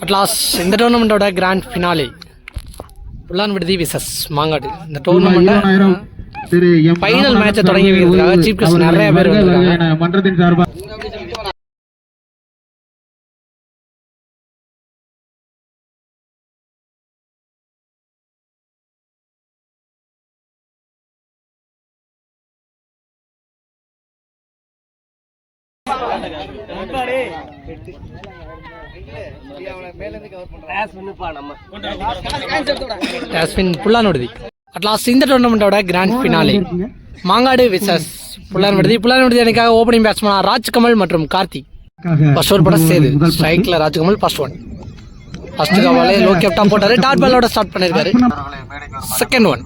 Atlas இந்த டோர்னமெண்ட்டோட grand finale புல்லான் விடுதி versus Mangadu. இந்த டோர்னமெண்ட்டை ஃபைனல் மேட்சை தொடங்கி வைக்கிறதுக்காக சீஃப் கெஸ்ட் நிறைய பேர் வந்திருக்காங்க. மன்றத்தின் சார்பாக புல்லான் விடுதி அட்லாஸ்ட் இந்த டோர்னமெண்ட்டோட கிராண்ட் ஃபினாலே மாங்காடு விசஸ் புல்லான் விடுதி. புல்லான் விடுதி அணிக்காக ஓப்பனிங் பேட்ஸ்மேனா ராஜ்கமல் மற்றும் கார்த்திக். ஃபர்ஸ்ட் ஓவர் பட சேது ஸ்ட்ரைக்ல ராஜ்கமல் ஃபர்ஸ்ட் ஒன். ஃபர்ஸ்ட் கவாலே லோ கேப்டா போட்டாரு. டாட் பாலோட ஸ்டார்ட் பண்ணிருக்காரு. செகண்ட் ஒன்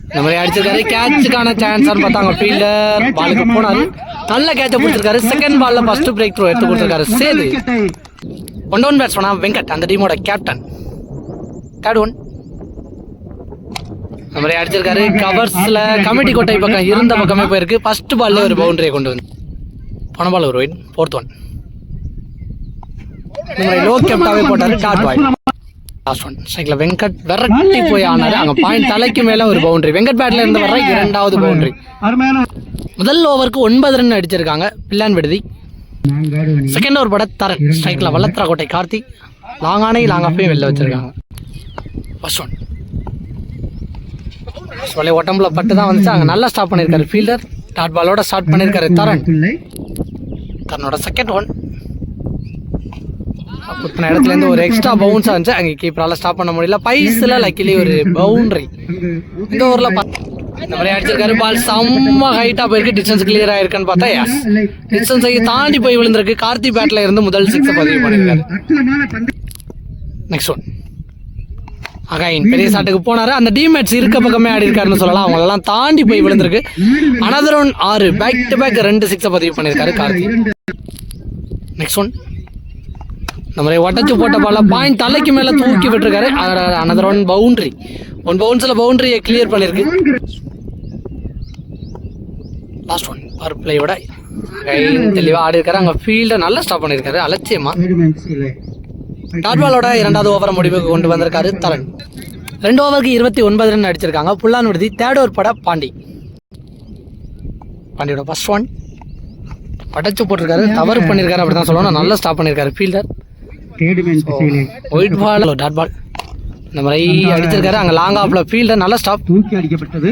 இந்த மாதிரி அடிச்சிருக்காரு. கேட்சுக்கான சான்ஸ் பார்த்தாங்க. ஃபீல்டர் பாலுக்கு போனாரு. நல்ல கேட்சை பிடிச்சிருக்காரு. செகண்ட் பால்ல ஃபர்ஸ்ட் பிரேக் த்ரோ எடுத்து கொடுத்திருக்காரு சேது. ஒன் டவுன் பேட்ஸ்மேனா வெங்கட் அந்த டீமோட கேப்டன். தேர்ட் ஒன் இந்த மாதிரி அடிச்சிருக்காரு. கவர்ஸ்ல கமிட்டி கோட்டை பக்கம் இருந்த பக்கமே போயிருக்கு. ஃபர்ஸ்ட் பால்ல ஒரு பவுண்டரியை கொண்டு வந்து போன பால் ஒரு வைட். ஃபோர்த் ஒன் இந்த மாதிரி லோ கேப்டாவே போட்டாரு. டாட் பால் லாஸ்ட் ஒன் ஸ்ட்ரைக்ல வெங்கட் விரட்டி போய் ஆனாரு. அங்க பாயிண்ட் தலைக்கு மேல ஒரு பவுண்டரி. வெங்கட் பேட்ல இருந்து வர்ற இரண்டாவது பவுண்டரி. முதல் ஓவருக்கு 9 ரன் அடிச்சிருக்காங்க பில்லான் விடுதி. செகண்ட் ஓவர் பட தரன் ஸ்ட்ரைக்ல வல்லத்ரா கோட்டை கார்த்திக். லாங்கானே லாங் ஆஃபே வெளில வச்சிருக்காங்க. ஃபர்ஸ்ட் ஒன் சொல்ல உடம்புல பட்டு தான் வந்துச்சு. அங்கே நல்லா ஸ்டாப் பண்ணியிருக்காரு ஃபீல்டர். டாட் பாலோட ஸ்டார்ட் பண்ணியிருக்காரு தரன். தன்னோட செகண்ட் ஒன் குத்தின இடத்துலேருந்து ஒரு எக்ஸ்ட்ரா பவுன்ஸாக இருந்துச்சு. அங்கே கீப்பரால் ஸ்டாப் பண்ண முடியல. பைஸில் லக்கிலி ஒரு பவுண்டரி. இந்த ஓவரில் இந்த மாதிரி அடிச்சிருக்காரு. பால் செம்ம ஹைட்டாக போயிருக்கு. டிஸ்டன்ஸ் கிளியர் ஆயிருக்குன்னு பார்த்தா எஸ் டிஸ்டன்ஸை தாண்டி போய் விழுந்திருக்கு. கார்த்தி பேட்டில் இருந்து முதல் 6 பதிவு பண்ணியிருக்காரு. நெக்ஸ்ட் ஒன் அகைன் பெரிய ஷாட்டுக்கு போனாரு. அந்த டீம்மேட்ஸ் இருக்க பக்கமே ஆடி இருக்காருன்னு சொல்லலாம். அவங்களெல்லாம் தாண்டி போய் விழுந்திருக்கு. Another one 6 back to back 2 6 பதிவு பண்ணியிருக்காரு கார்த்தி. நெக்ஸ்ட் ஒன் இந்த மாதிரி ஒட்டச்சு போட்ட பால பாயிண்ட் தலைக்கு மேல தூக்கி விட்டுருக்காரு. Another one boundary. ஒன் பவுன்ஸ்ல பவுண்டரியை கிளியர் பண்ணிருக்கு. லாஸ்ட் ஒன் பவர் பிளேயோட தெளிவா ஆடி இருக்காரு. அங்க ஃபீல்ட நல்லா ஸ்டாப் பண்ணிருக்காரு அலட்சியமா. டாட் பாலோட இரண்டாவது ஓவரை முடிவுக்கு கொண்டு வந்திருக்காரு தரன். 2 ஓவருக்கு 29 ரன் அடிச்சிருக்காங்க புல்லான் விடுதி. தேர்ட் ஓவர் பட பாண்டி. பாண்டியோட ஃபர்ஸ்ட் ஒன் படைச்சு போட்டிருக்காரு. தவறு பண்ணிருக்காரு அப்படிதான் சொல்லணும். நல்லா ஸ்டாப் பண்ணிருக்காரு fielder. Wide ball dot ball இந்த மாதிரி அடிச்சிருக்காரு. அங்க லாங் ஆஃப்ல ஃபீல்டர் நல்லா ஸ்டாப் தூக்கி அடிக்கப்பட்டது.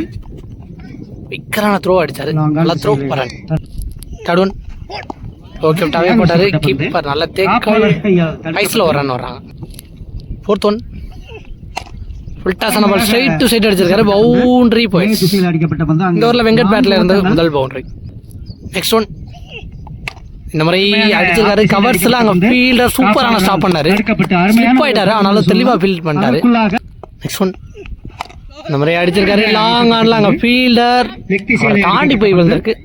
விக்கரான த்ரோ அடிச்சாரு. நல்லா த்ரோ பரன். தேர்ட் ஒன் ஓகே டாவே போட்டாரு. கீப்பர் நல்ல தேக்க ஐஸ்ல ஒரு ரன் வர்றாங்க. ஃபோர்த் ஒன் ஃபுல் டாஸான பால் ஸ்ட்ரைட் டு சைட் அடிச்சிருக்காரு. பவுண்டரி போயிடுச்சு. இந்த ஓவரில் வெங்கட் பேட்ல இருந்து முதல் பவுண்டரி. நெக்ஸ்ட் ஒன் இந்த மாதிரி அடிச்சிருக்காரு. கவர்ஸ்ல அங்க ஃபீல்டர் சூப்பரான ஸ்டாப் பண்ணாரு. ஸ்லிப் ஆயிட்டாரு. ஆனாலும் தெளிவா ஃபீல்ட் பண்ணிட்டாரு. நெக்ஸ்ட் ஒன் இந்த மாதிரி அடிச்சிருக்காரு. லாங் ஆன்ல அங்க ஃபீல்டர் தாண்டி போய் விழுந்திருக்கு.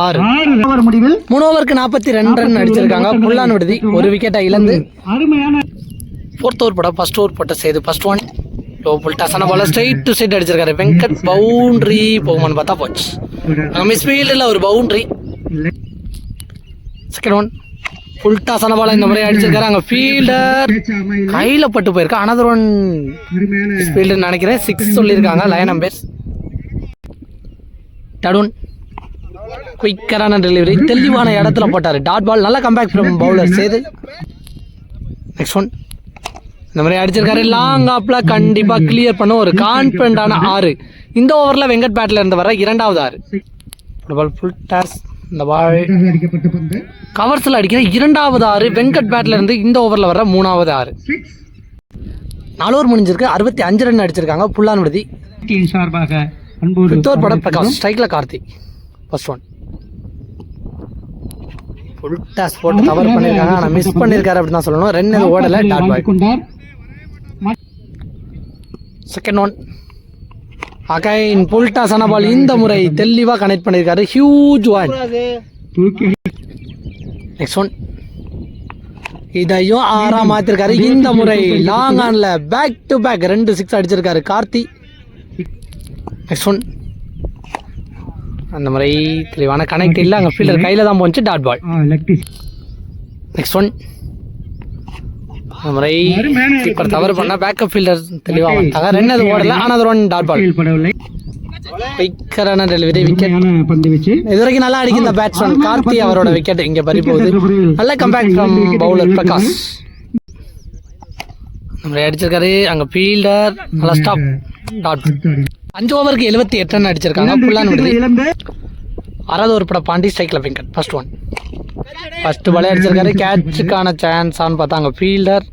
6 3 ஓவருக்கு 42 ரன் அடிச்சிருக்காங்க புல்லான் விடுதி. ஒரு விக்கெட்டை இழந்து. ஃபோர்த் ஓவர் போட ஃபர்ஸ்ட் ஓவர் போட்ட Sethu first one low full டாஸான பால ஸ்ட்ரைட் டு சைட் அடிச்சிருக்காரு. வெங்கட் பவுண்டரி போகுமான்னு பார்த்தா போச்சு. மிஸ் ஃபீல்டில் ஒரு பவுண்டரி. செகண்ட் ஒன் ஃபுல் டாஸான பால இந்த மாதிரி அடிச்சிருக்காரு. அங்கே ஃபீல்டர் கையில் பட்டு போயிருக்கு. அனதர் ஒன் ஃபீல்டர் நினைக்கிறேன் 6 சொல்லியிருக்காங்க லயன் அம்பேர்ஸ். தேர்ட் ஒன் குயிக்கரான டெலிவரி தெளிவான இடத்துல போட்டாரு. டாட் பால் நல்ல comeback from bowler Sethu. Next one இந்த மாதிரி அடிச்சிருக்காரு. லாங் ஆப்ல கண்டிப்பா கிளியர் பண்ண ஒரு கான்பிடண்டான 6. இந்த ஓவர்ல வெங்கட் பேட்ல இருந்து வர இரண்டாவது 6. பால் ஃபுல் டாஸ். இந்த பால் கவர்ஸ்ல அடிக்கிற இரண்டாவது 6 வெங்கட் பேட்ல இருந்து இந்த ஓவர்ல வர மூணாவது 6. 4 ஓவர் முடிஞ்சிருக்கு. 65 ரன் அடிச்சிருக்காங்க புல்லான் விடுதி. ஃபிஃப்த் ஓவர் பட பிரகாஷ் ஸ்ட்ரைக்ல Karthik first one full toss போட்டு கவர் பண்ணியிருக்காங்க. ஆனால் மிஸ் பண்ணியிருக்காரு அப்படின்னு தான் சொல்லணும். ரன் எதுவும் ஓடலை. Dot ball. Second one again full toss ஆன பால் இந்த முறை தெளிவாக கனெக்ட் பண்ணியிருக்காரு. Huge one. நெக்ஸ்ட் ஒன் இதையும் 6 மாத்திருக்காரு. இந்த முறை லாங் ஆன்ல பேக் டு பேக் 2 6 அடிச்சிருக்காரு கார்த்தி. நெக்ஸ்ட் ஒன் அந்த மாதிரி தெளிவான கனெக்ட் இல்லை. அங்கே ஃபீல்டர் கையில் தான் போச்சு. Dot ball. நெக்ஸ்ட் ஒன் முறை கீப்பர் தவறு பண்ணா பேக்கப் ஃபீல்டர் தெளிவாக வந்தாங்க. ரன் அது ஓடல, ஆனால் அது ஒன் டாட் பால். குயிக்கரான டெலிவரி, விக்கெட். இது வரைக்கும் நல்லா அடிக்கும் இந்த பேட்ஸ்மேன் கார்த்தி, அவரோட விக்கெட் இங்கே பறி போகுது. நல்ல கம்பேக் ஃப்ரம் பவுலர் பிரகாஷ். நம்ம அடிச்சிருக்காரு அங்கே ஃபீல்டர், நல்லா ஸ்டாப், டாட். 5 ஓவருக்கு 78 ரன் அடிச்சிருக்காங்க. புல்லான் விடுது. 6வது ஒரு படம் பாண்டி, ஸ்ட்ரைக்கில் விக்கெட். ஃபர்ஸ்ட் பாலே அடிச்சிருக்காரு. கேட்சுக்கான சான்ஸான்னு பார்த்தா அங்கே ஃபீல்டர்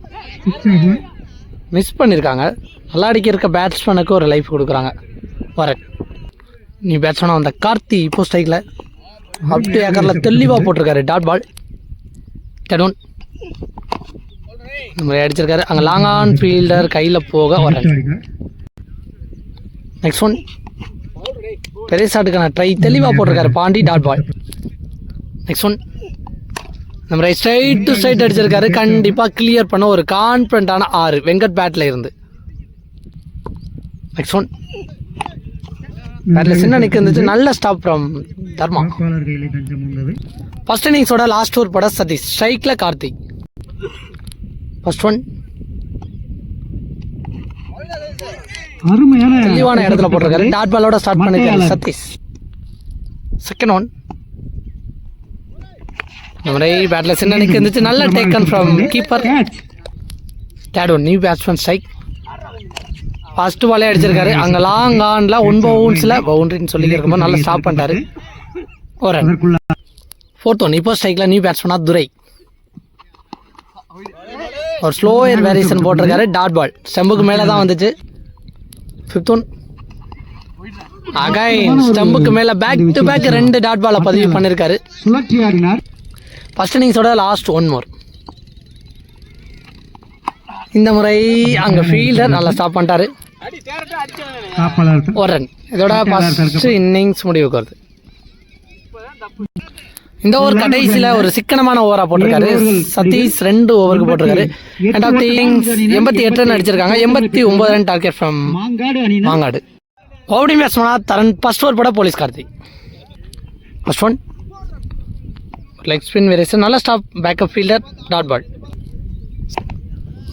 மிஸ் பண்ணியிருக்காங்க. நல்லா அடிக்க பேட்ஸ்மேனுக்கு ஒரு லைஃப் கொடுக்குறாங்க. வரேன் நீ பேட்ஸ்மேனாக வந்த கார்த்தி இப்போ ஸ்ட்ரைக்கில் அப் டு ஏக்கரில் தெளிவாக போட்டிருக்காரு. டாட் பால். டெடோன் இந்த மாதிரி அடிச்சிருக்காரு. அங்கே லாங் ஆன் ஃபீல்டர் கையில் போக வரேன். நெக்ஸ்ட் ஒன் பெரிய ஷாட்டுக்கான ட்ரை தெளிவாக போட்டிருக்காரு Pandi. Dot ball. Next one நம்ம ஸ்ட்ரைட் டு ஸ்ட்ரைட் அடிச்சிருக்காரு. கண்டிப்பாக கிளியர் பண்ண ஒரு கான்ஃபிடண்டான 6 வெங்கட் பேட்டில் இருந்து. நெக்ஸ்ட் ஒன் பேட்டில் சின்ன நிற்க இருந்துச்சு. நல்ல ஸ்டாப் ஃப்ரம் தர்மா. ஃபர்ஸ்ட் இன்னிங்ஸோட லாஸ்ட் ஓவர் பட சதீஷ், ஸ்ட்ரைக்கில் கார்த்திக். ஃபர்ஸ்ட் ஒன் தெளிவான இடத்துல போட்டிருக்காரு. டாட் பாலோட ஸ்டார்ட் பண்ணிருக்காரு சதீஷ். செகண்ட் ஒன் நம்மளே பேட்டில் சின்ன நிற்க இருந்துச்சு. நல்ல taken from keeper. Third one new batsman strike. First பாலே அடிச்சிருக்காரு. அங்கே லாங் ஆனில் 1 பவுன்ஸில் பவுண்டரின்னு சொல்லி இருக்கும்போது நல்லா ஸ்டாப் பண்ணிட்டாரு. ஒரு ரன். ஃபோர்த் ஒன் இப்போ ஸ்ட்ரைக்கில் நியூ பேட்ஸ்மேனாக துரை. ஒரு ஸ்லோயர் வேரியேஷன் போட்டிருக்காரு. Dot ball. ஸ்டம்புக்கு மேலே தான் வந்துச்சு. ஃபிஃப்த் ஒன் அகைன் ஸ்டம்புக்கு மேலே பேக் டு பேக் 2 டாட் பாலை பதிவு பண்ணியிருக்காரு. ஃபர்ஸ்ட் இன்னிங்ஸோட லாஸ்ட் 1 மோர். இந்த முறை அங்கே ஃபீல்டர் நல்லா ஸ்டாப் பண்ணிட்டாரு. ஒரு ரன். இதோட ஃபர்ஸ்ட் இன்னிங்ஸ் முடிவுக்கு வருது. இந்த ஓவர் கடைசியில் ஒரு சிக்கனமான ஓவராக போட்டிருக்காரு சதீஷ். 2 ஓவருக்கு போட்டிருக்காரு. End of the innings 88 run அடிச்சிருக்காங்க. 89 ரன் டார்கெட் ஃப்ரம் மாங்காடு. ஓவனிங் பேட்ஸ்மேனாக தரன். ஃபர்ஸ்ட் ஓவர் போட police Karthik. First one leg spin variation, நல்ல stop backup fielder. Dot ball.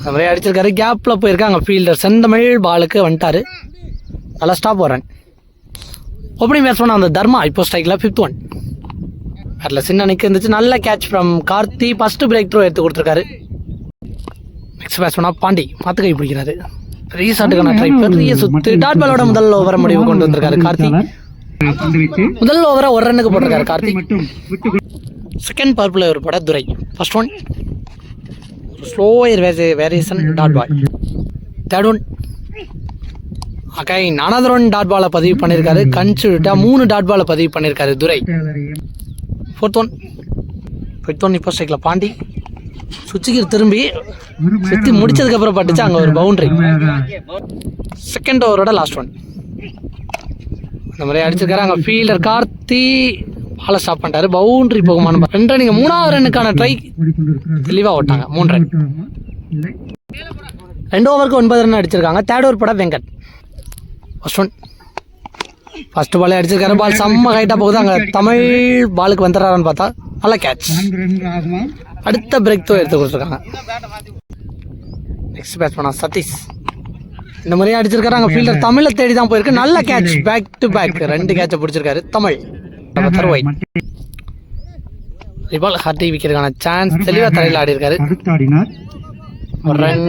நிறைய அடிச்சிருக்காரு. கேப்பில் போயிருக்காங்க ஃபீல்டர். செந்தமிழ் பாலுக்கு வந்துட்டாரு. நல்லா ஸ்டாப். ஒரு ரன். ஓப்பனிங் பேட்ஸ்மேன் அந்த தர்மா இப்போ ஸ்ட்ரைக்கில். ஃபிஃப்த் ஒன் அதில் சின்ன நிற்க இருந்துச்சு. நல்ல catch from Karthi. First breakthrough எடுத்து கொடுத்துருக்காரு. நெக்ஸ்ட் பேட்ஸ்மேனாக பாண்டி மாற்று கை பிடிக்கிறாரு. பெரிய ஷாட்டுக்கான ட்ரை, பெரிய சுத்து. டாட் பாலோட முதல் ஓவரை முடிவு கொண்டு வந்திருக்காரு கார்த்தி. முதல் ஓவரை 1 ரன்னுக்கு போட்டிருக்காரு கார்த்தி. செகண்ட் பவர் பிளே ஒரு பட Durai. First one slower variation. Dot ball. Third one again another one dot பாலை பதிவு பண்ணியிருக்காரு. கன்சிடா 3 டாட் பாலை பதிவு பண்ணியிருக்காரு துரை. ஃபிஃப்த் ஒன் இப்போ ஸ்ட்ரைக்கில் பாண்டி. சுவிட்சுக்கு திரும்பி சுற்றி முடிச்சதுக்கப்புறம் பட்டுச்சு அங்கே ஒரு பவுண்டரி. செகண்ட் ஓவரோட லாஸ்ட் ஒன் இந்த மாதிரி அடிச்சிருக்காரு. அங்கே ஃபீல்டர் கார்த்தி பாலை ஸ்டாப் பண்ணிட்டாரு. பவுண்டரி போகுமான 2 ரன். நீங்கள் 3வது ரன்னுக்கான ட்ரை தெளிவாக ஓட்டாங்க. 3 ரன். 2 ஓவருக்கு 9 ரன் அடிச்சிருக்காங்க. தேர்ட் ஓவர் பட வெங்கட். ஃபர்ஸ்ட் ஒன் ஃபர்ஸ்ட் பாலே அடிச்சிருக்காரு. பால் செம்ம ஹைட்டாக போகுது. அங்கே தமிழ் பாலுக்கு வந்துடுறாருன்னு பார்த்தா நல்ல கேட்ச். அடுத்த பிரேக் தோ எடுத்து கொடுத்துருக்காங்க. நெக்ஸ்ட் பேட்ஸ்மேனா சதீஷ். இந்த மாதிரியே அடிச்சிருக்காரு. அங்கே ஃபீல்டர் தமிழை தேடி தான் போயிருக்கு. நல்ல கேட்ச். பேக் டு பேக் 2 கேட்சை பிடிச்சிருக்காரு தமிழ். தருவாய் ரிபால் ஹார்டி விக்கிறதுக்கான சான்ஸ் தெளிவாக தரையில் ஆடி இருக்காரு. ஒரு ரன்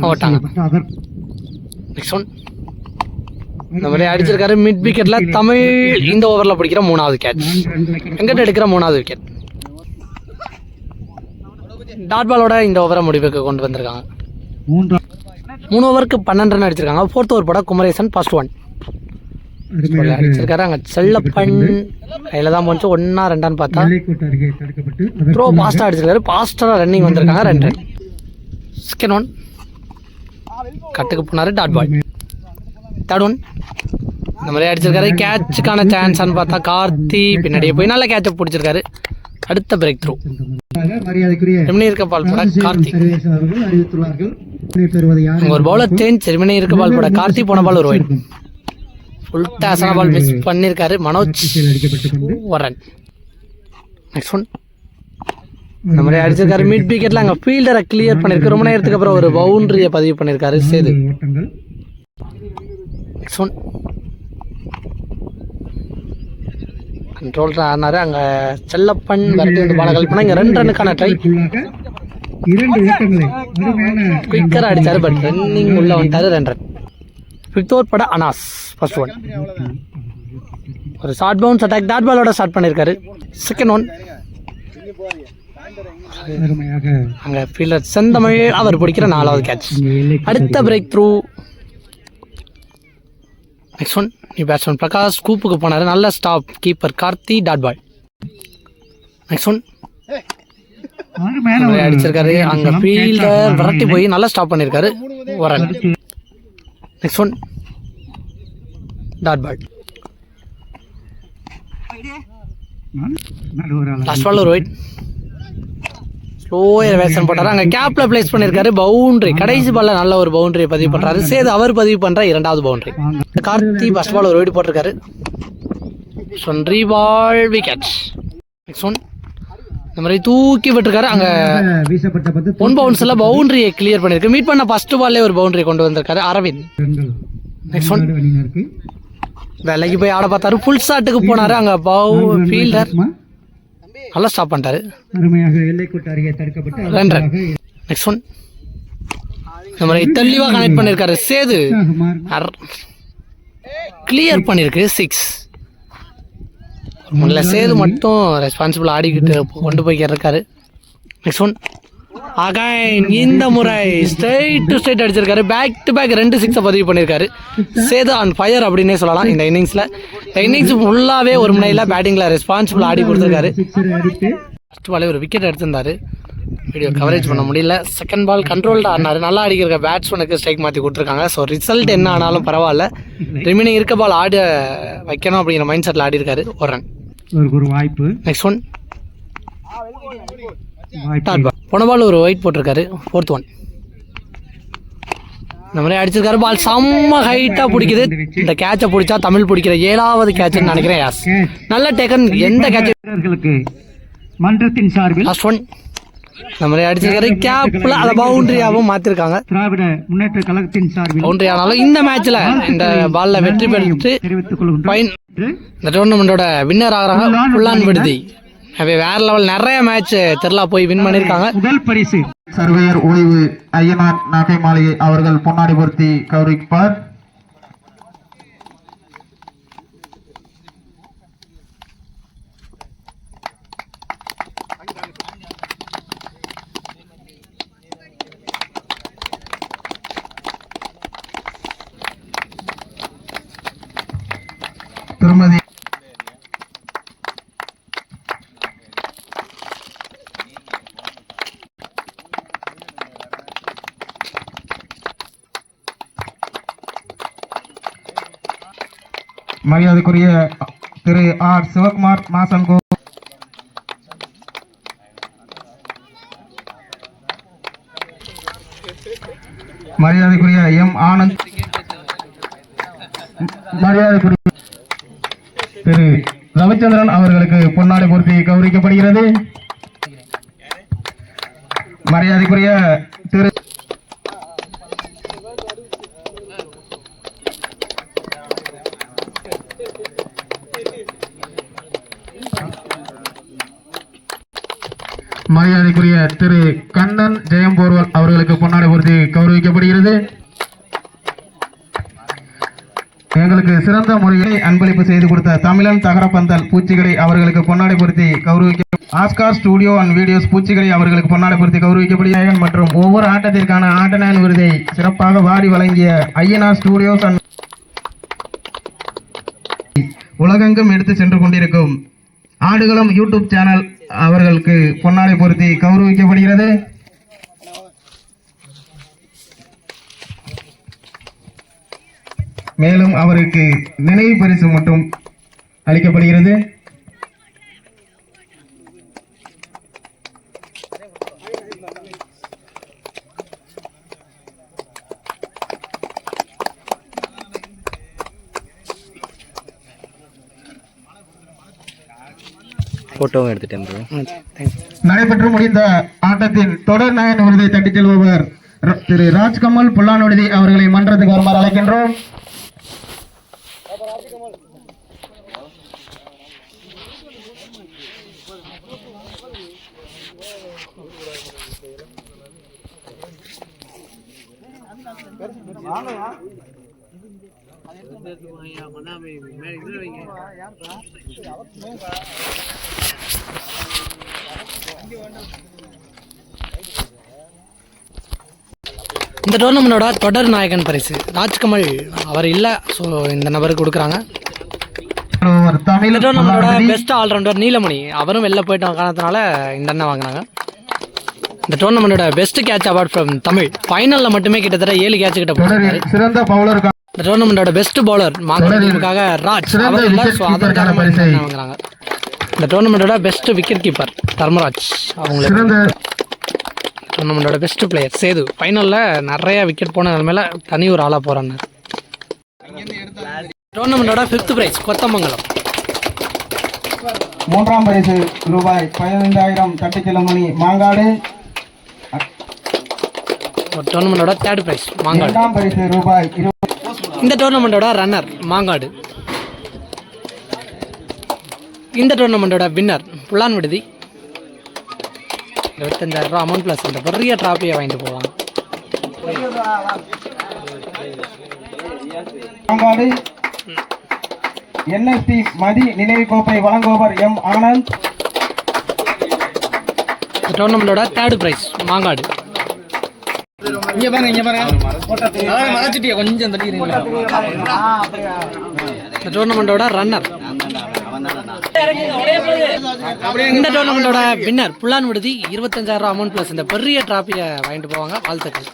ஓட்டாங்க. நெக்ஸ்ட் ஒன் இந்த மாதிரி அடிச்சிருக்காரு. மிட் விக்கெட்ல தமிழ் இந்த ஓவரில் பிடிக்கிற 3வது கேட்ச். வெங்கட் எடுக்கிற 3வது விக்கெட். டாட் பாலோட இந்த ஓவரை முடிவுக்கு கொண்டு வந்திருக்காங்க. 3 ஓவருக்கு 12 ரன் அடிச்சிருக்காங்க. 4th ஓவர் போட குமரேசன். ஃபர்ஸ்ட் ஒன் அடிச்சிருக்காரு. அங்கே செல்லப்பன் கையில் தான் போச்சு. 1 2 பார்த்தா த்ரோ பாஸ்டாக அடிச்சிருக்காரு. பாஸ்டாக ரன்னிங் வந்திருக்காங்க. 2 ரன். செகண்ட் ஒன் கட்டுக்கு போனார். Dot ball. தேர்ட் ஒன் இந்த மாதிரி அடிச்சிருக்காரு. கேட்சுக்கான சான்ஸான்னு பார்த்தா கார்த்தி பின்னாடியே போய் நல்ல கேட்சை பிடிச்சிருக்காரு. அடுத்த பிரேக் த்ரூ இருக்க பால் போட கார்த்தி. ஒரு பவுலர் சேஞ்ச். செரிமனி இருக்க பால் போட கார்த்தி. போன பால் ஒரு வைட். ஃபுல் டாஸான பால் மிஸ் பண்ணியிருக்காரு மனோஜ். 1 ரன். நெக்ஸ்ட் ஒன் இந்த மாதிரி அடிச்சிருக்காரு. மிட் விக்கெட்ல அங்கே ஃபீல்டரை கிளியர் பண்ணியிருக்கு. ரொம்ப நேரத்துக்கு அப்புறம் ஒரு பவுண்டரியை பதிவு பண்ணியிருக்காரு சேது. நெக்ஸ்ட் ஒன் கண்ட்ரோல் ஆனாரு. அங்கே செல்லப்பன் விரட்டி வந்து பால கல்பனா. இங்கே 2 ரன்னுக்கான ட்ரை. குயிக்கராக அடித்தார். பட் ரன்னிங் உள்ள வந்துட்டாரு. 2 ரன். 5th ஓவர் பட அனாஸ் ஃபர்ஸ்ட் ஒன். ஒரு ஷார்ட் பவுன்ஸ் அட்டாக் டாட் பாலோட ஸ்டார்ட் பண்ணியிருக்காரு. செகண்ட் ஒன் அங்கே ஃபீல்டர் செந்தமிழ் அவர் பிடிக்கிற 4வது கேட்ச். அடுத்த breakthrough. Next one new batsman Prakash ஸ்கூப்புக்கு போனார். நல்ல stop. Keeper Karthi dot ball. Next one அடிச்சிருக்காரு. அங்கே ஃபீல்டர் விரட்டி போய் நல்லா ஸ்டாப் பண்ணியிருக்காரு. ஒரு run. Next one dot ball. Last ball ஒரு ஒயிட். ஸ்லோயர் வேஷன் போட்டாரு. அங்கே கேப்ல பிளேஸ் பண்ணியிருக்காரு. பவுண்டரி. கடைசி பால்ல நல்ல ஒரு பவுண்டரியை பதிவு பண்றாரு. சேது அவர் பதிவு பண்ற 2வது பவுண்டரி. கார்த்தி ஃபர்ஸ்ட் பால் ஒரு ஒயிட் போட்டிருக்காரு. ரீபால் விக்கெட். நெக்ஸ்ட் ஒன் இந்த மாதிரி தூக்கி விட்டுருக்காரு. அங்க 1 பவுன்ஸ்ல பவுண்டரியை கிளியர் பண்ணிருக்கு. மீட் பண்ண ஃபர்ஸ்ட் பால்லே ஒரு பவுண்டரி கொண்டு வந்திருக்காரு அரவிந்த். நெக்ஸ்ட் ஒன் வேலைக்கு போய் ஆட பார்த்தாரு. ஃபுல் ஷாட்டுக்கு போனாரு. அங்க ஃபீல்டர் நல்லா ஸ்டாப் பண்ணிட்டாரு. 2 ரன். நெக்ஸ்ட் ஒன் இந்த மாதிரி தெளிவா கனெக்ட் பண்ணிருக்காரு சேது. கிளியர் பண்ணிருக்கு. 6. முதல்ல சேது மட்டும் ரெஸ்பான்சிபிள் ஆடிக்கிட்டு கொண்டு போய் இருக்காரு. நெக்ஸ்ட் ஒன் அகைன் இந்த முறை ஸ்ட்ரைட் டு ஸ்ட்ரைட் அடிச்சிருக்காரு. பேக் டு பேக் 2 6 பதிவு பண்ணியிருக்காரு. சேது ஆன் ஃபயர் அப்படின்னே சொல்லலாம் இந்த இன்னிங்ஸில். இந்த இன்னிங்ஸ் ஃபுல்லாகவே ஒரு முனையில் பேட்டிங்கில் ரெஸ்பான்சிபிள் ஆடி கொடுத்துருக்காரு. ஃபர்ஸ்ட் பாலே ஒரு விக்கெட் எடுத்திருந்தாரு. வீடியோ கவரேஜ் பண்ண முடியல. செகண்ட் பால் கண்ட்ரோல்டாக ஆடினார். நல்லா அடிக்கிற பேட்ஸ்மேனுக்கு ஸ்ட்ரைக் மாற்றி கொடுத்துருக்காங்க. ஸோ ரிசல்ட் என்ன ஆனாலும் பரவாயில்ல. ரிமைனிங் இருக்க பால் ஆட வைக்கணும் அப்படிங்கிற மைண்ட் செட்டில் ஆடி இருக்காரு. ஒரு ரன். ஒரு வாய்ப்பு. நெக்ஸ்ட் ஒன் போன பால் ஒரு ஒயிட் போட்டிருக்காரு. 4th ஒன் இந்த மாதிரி அடிச்சிருக்காரு. பால் செம்ம ஹைட்டாக பிடிக்குது. இந்த கேட்சை பிடிச்சா தமிழ் பிடிக்கிற 7வது கேட்ச்னு நினைக்கிறேன். யாஸ் நல்ல டேக்கன். எந்த கேட்ச் மன்றத்தின் சார்பில் லாஸ்ட் ஒன் இந்த மாதிரி அடிச்சிருக்காரு. கேப்ல அதை பவுண்டரியாகவும் மாத்திருக்காங்க. திராவிட முன்னேற்ற கழகத்தின் சார்பில் பவுண்டரி ஆனாலும் இந்த மேட்ச்ல இந்த பால்ல வெற்றி பெற்று இந்த டோர்னமெண்டோட வின்னர் ஆகிறாங்க. புல்லான் விடுதி வேற லெவல். நிறைய மேட்ச் தெருலா போய் வின் பண்ணிருக்காங்க. முதல் பரிசு சர்வேயர் ஓய்வு ஐயனார் நாகை மாளிகை அவர்கள் பொன்னாடி பொருத்தி கௌரவிப்பார். திருமதி மரியாதைக்குரிய திரு ஆர் சிவகுமார் மாசங்கோ, மரியாதைக்குரிய எம் ஆனந்த், மரியாதைக்குரிய திரு ரவிச்சந்திரன் அவர்களுக்கு பொன்னாடை பொருத்தி கௌரவிக்கப்படுகிறது. மரியாதைக்குரிய திரு மரியாதைக்குரிய திரு கண்ணன் ஜெயம்போர்வல் அவர்களுக்கு பொன்னாடை பொருத்தி கௌரவிக்கப்படுகிறது. எங்களுக்கு சிறந்த முறையில் அன்பளிப்பு செய்து கொடுத்த தமிழன் தகரப்பந்தல் பூச்சிகளை அவர்களுக்கு பொன்னாடை பொருத்தி கௌரவிக்க, ஆஸ்கார் ஸ்டுடியோ அண்ட் வீடியோஸ் பூச்சிகளை அவர்களுக்கு பொன்னாடை பொருத்தி கௌரவிக்கப்படுகிறார்கள். மற்றும் ஒவ்வொரு ஆட்டத்திற்கான ஆட்டநாயகன் விருதை சிறப்பாக வாரி வழங்கிய ஐயனார் ஸ்டுடியோஸ் அண்ட் உலகெங்கும் எடுத்து சென்று கொண்டிருக்கும் ஆடுகளம் யூடியூப் சேனல் அவர்களுக்கு பொன்னாடை பொருத்தி கௌரவிக்கப்படுகிறது. மேலும் அவருக்கு நினைவு பரிசு மட்டும் அளிக்கப்படுகிறது. ஃபோட்டோவும் எடுத்துட்டேன் ப்ரோ. தேங்க்ஸ். நடைபெற்று முடிந்த ஆட்டத்தின் தொடர் நாயகன் விருதை தட்டிச் செல்பவர் திரு ராஜ்கமல் புல்லானொடுதி அவர்களை மன்றத்துக்கு வருமாறு அழைக்கின்றோம். இந்த டோர்னமெண்டோட தொடர் நாயகன் பரிசு ராஜ்கமல் அவர் இல்லை, ஸோ இந்த நபருக்கு கொடுக்குறாங்க. இந்த டோர்னமெண்டோட பெஸ்ட் ஆல்ரவுண்டர் நீலமணி, அவரும் வெளில போயிட்ட காரணத்தினால இந்த அண்ணன் வாங்கினாங்க. இந்த டோர்னமெண்டோட best catch award from Tamil, ஃபைனலில் மட்டுமே கிட்டத்தட்ட 7 கேட்ச் கிட்ட போட்டாரு. சிறந்த பவுலர் இந்த டோர்னமெண்டோட பெஸ்ட் பவுலர் மாங்காடுக்காக ராஜ் அவர் இல்லை, ஸோ அதற்கான பரிசை வாங்குறாங்க. இந்த டோர்னமெண்டோட பெஸ்ட் விக்கெட் கீப்பர் தர்மராஜ் அவங்களுக்கு. டோர்னமெண்டோட பெஸ்ட் பிளேயர் சேது, ஃபைனலில் நிறைய விக்கெட் போன நிலைமையில தனி ஒரு ஆளாக போகிறாங்க. டோர்னமெண்டோட 5th பிரைஸ் கொத்தமங்கலம். 3ஆம் பரிசு ரூபாய் 15,000 தட்டிச் செல்லும் மாங்காடு. டோர்னமெண்டோட 3rd price Mangadu. 2ஆம் பரிசு ரூபாய் 20. இந்த டோர்னமெண்டோட ரன்னர் மாங்காடு. இந்த டோர்னமெண்டோட வின்னர் புல்லான் விடுதி. 25,000 ரூபா அமௌண்ட் ப்ளஸ் இந்த பெரிய டிராஃபியை வாங்கிட்டு போவாங்க. மாங்காடு NST மதி நினைவு கோப்பை வழங்குபவர் M ஆனந்த். இந்த டோர்னமெண்டோட 3rd பிரைஸ் மாங்காடு. இந்த டோர்னமெண்டோட ரன்னர். இந்த டோர்னமெண்டோட வின்னர் புல்லான் விடுதி. 25,000 ரூபா அமௌண்ட் ப்ளஸ் இந்த பெரிய டிராஃபியை வாங்கிட்டு போவாங்க. வாழ்த்துக்கள்.